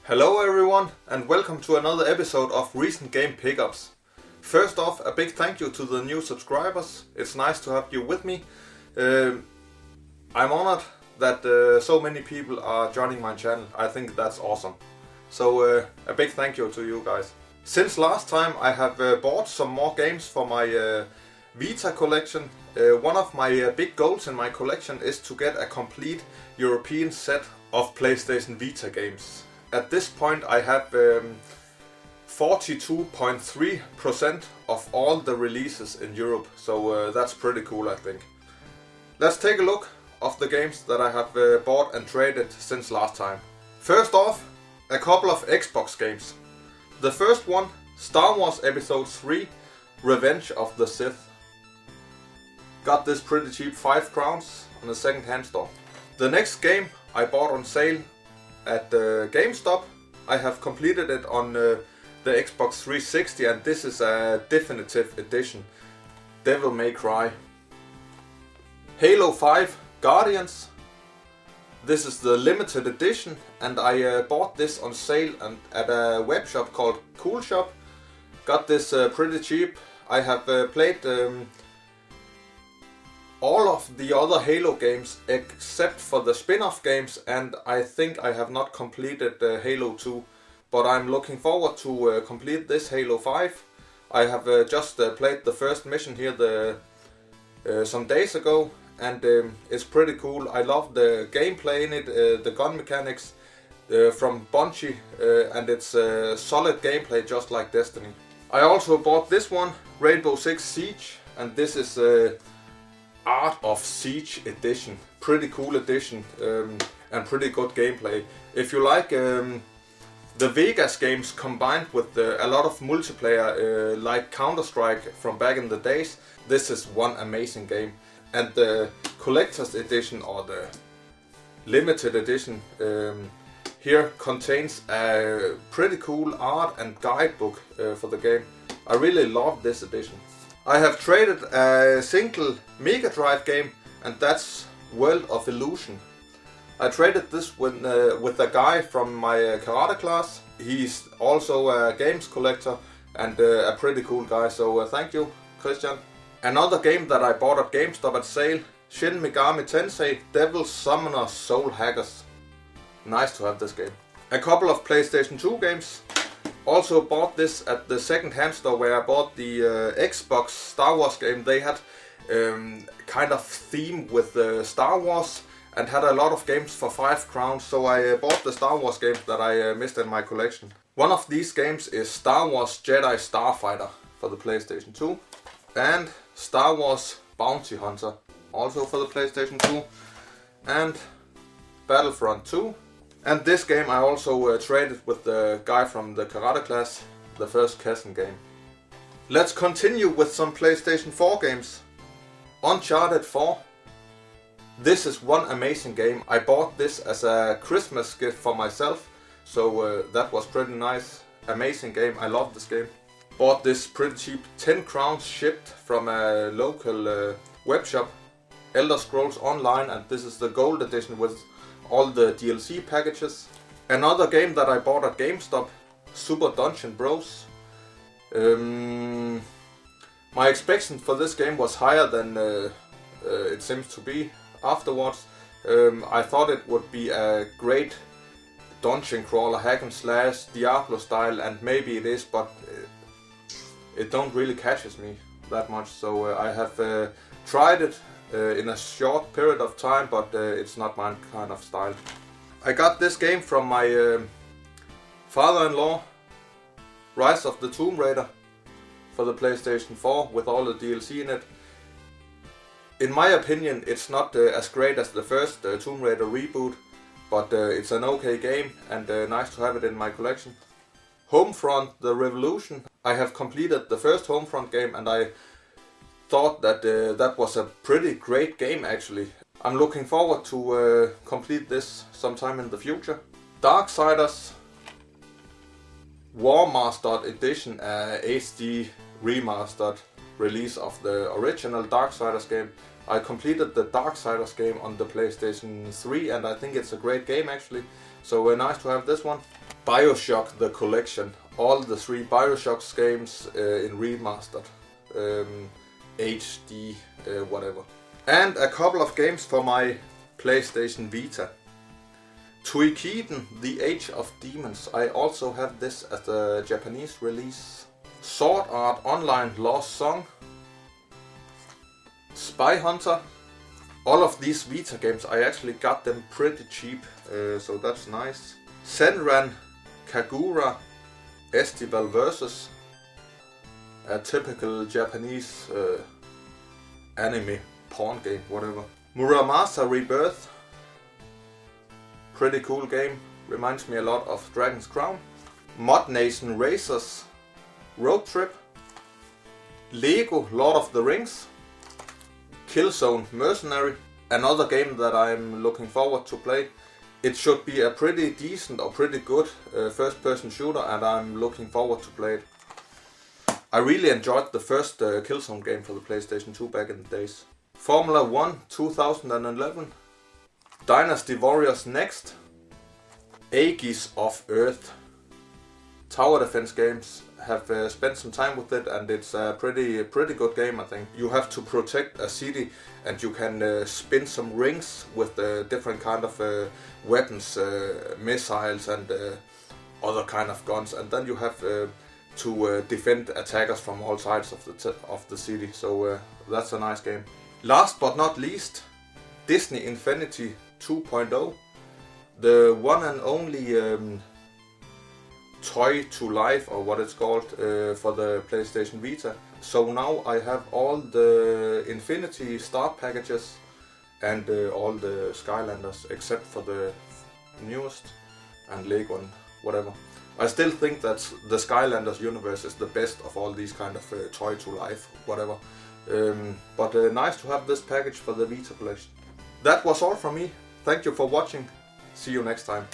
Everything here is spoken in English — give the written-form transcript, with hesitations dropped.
Hello everyone and welcome to another episode of Recent Game Pickups. First off, a big thank you to the new subscribers. It's nice to have you with me. I'm honored that so many people are joining my channel. I think that's awesome. So a big thank you to you guys. Since last time I have bought some more games for my Vita collection. One of my big goals in my collection is to get a complete European set of PlayStation Vita games. At this point I have 42.3% of all the releases in Europe, so that's pretty cool I think. Let's take a look of the games that I have bought and traded since last time. First off, a couple of Xbox games. The first one, Star Wars Episode 3, Revenge of the Sith. Got this pretty cheap, 5 crowns on a second-hand store. The next game I bought on sale at GameStop. I have completed it on the Xbox 360 and this is a definitive edition. Devil May Cry. Halo 5 Guardians. This is the limited edition and I bought this on sale and at a web shop called Cool Shop. Got this pretty cheap. I have played all of the other Halo games except for the spin-off games, and I think I have not completed Halo 2, but I'm looking forward to complete this Halo 5. I have just played the first mission here some days ago, and it's pretty cool. I love the gameplay in it, the gun mechanics from Bungie, and it's solid gameplay just like Destiny. I also bought this one, Rainbow Six Siege, and this is Art of Siege edition. Pretty cool edition and pretty good gameplay. If you like the Vegas games combined with a lot of multiplayer like Counter-Strike from back in the days, this is one amazing game. And the collector's edition or the limited edition here contains a pretty cool art and guidebook for the game. I really love this edition. I have traded a single Mega Drive game, and that's World of Illusion. I traded this with a guy from my karate class. He's also a games collector and a pretty cool guy, so thank you, Christian. Another game that I bought at GameStop at sale, Shin Megami Tensei Devil's Summoner Soul Hackers. Nice to have this game. A couple of PlayStation 2 games. Also bought this at the second-hand store where I bought the Xbox Star Wars game. They had kind of theme with Star Wars and had a lot of games for 5 crowns, so I bought the Star Wars games that I missed in my collection. One of these games is Star Wars Jedi Starfighter for the PlayStation 2 and Star Wars Bounty Hunter also for the PlayStation 2 and Battlefront 2. And this game I also traded with the guy from the karate class, the first Kessen game. Let's continue with some PlayStation 4 games. Uncharted 4. This is one amazing game. I bought this as a Christmas gift for myself, so that was pretty nice. Amazing game, I love this game. Bought this pretty cheap, 10 crowns shipped from a local web shop, Elder Scrolls Online, and this is the gold edition with all the DLC packages. Another game that I bought at GameStop, Super Dungeon Bros. My expectation for this game was higher than it seems to be afterwards. I thought it would be a great dungeon crawler, hack and slash, Diablo style, and maybe it is, but it don't really catches me that much. So I have tried it in a short period of time, but it's not my kind of style. I got this game from my father-in-law, Rise of the Tomb Raider for the PlayStation 4 with all the DLC in it. In my opinion, it's not as great as the first Tomb Raider reboot, but it's an okay game and nice to have it in my collection. Homefront: The Revolution. I have completed the first Homefront game and I thought that that was a pretty great game actually. I'm looking forward to complete this sometime in the future. Darksiders War Mastered Edition, HD remastered release of the original Darksiders game. I completed the Darksiders game on the PlayStation 3 and I think it's a great game actually. So nice to have this one. BioShock the Collection, all the 3 BioShock games in remastered, HD, whatever. And a couple of games for my PlayStation Vita. Suikoden, The Age of Demons. I also have this as a Japanese release. Sword Art Online Lost Song. Spy Hunter. All of these Vita games, I actually got them pretty cheap, so that's nice. Senran Kagura Estival Versus. A typical Japanese anime porn game, whatever. Muramasa Rebirth. Pretty cool game, reminds me a lot of Dragon's Crown. Mod Nation Racers Road Trip. Lego Lord of the Rings. Killzone Mercenary, another game that I'm looking forward to play. It should be a pretty decent or pretty good first-person shooter, and I'm looking forward to play it. I really enjoyed the first Killzone game for the PlayStation 2 back in the days. Formula 1 2011. Dynasty Warriors Next. Aegis of Earth. Tower defense games. Have spent some time with it, and it's a pretty good game, I think. You have to protect a city, and you can spin some rings with different kind of weapons, missiles and other kind of guns, and then you have to defend attackers from all sides of the city. So that's a nice game. Last but not least, Disney Infinity 2.0, the one and only Toy to Life, or what it's called, for the PlayStation Vita. So now I have all the Infinity Star packages and all the Skylanders except for the newest and Lego and whatever. I still think that the Skylanders universe is the best of all these kind of Toy to Life, whatever. But nice to have this package for the Vita collection. That was all from me. Thank you for watching. See you next time.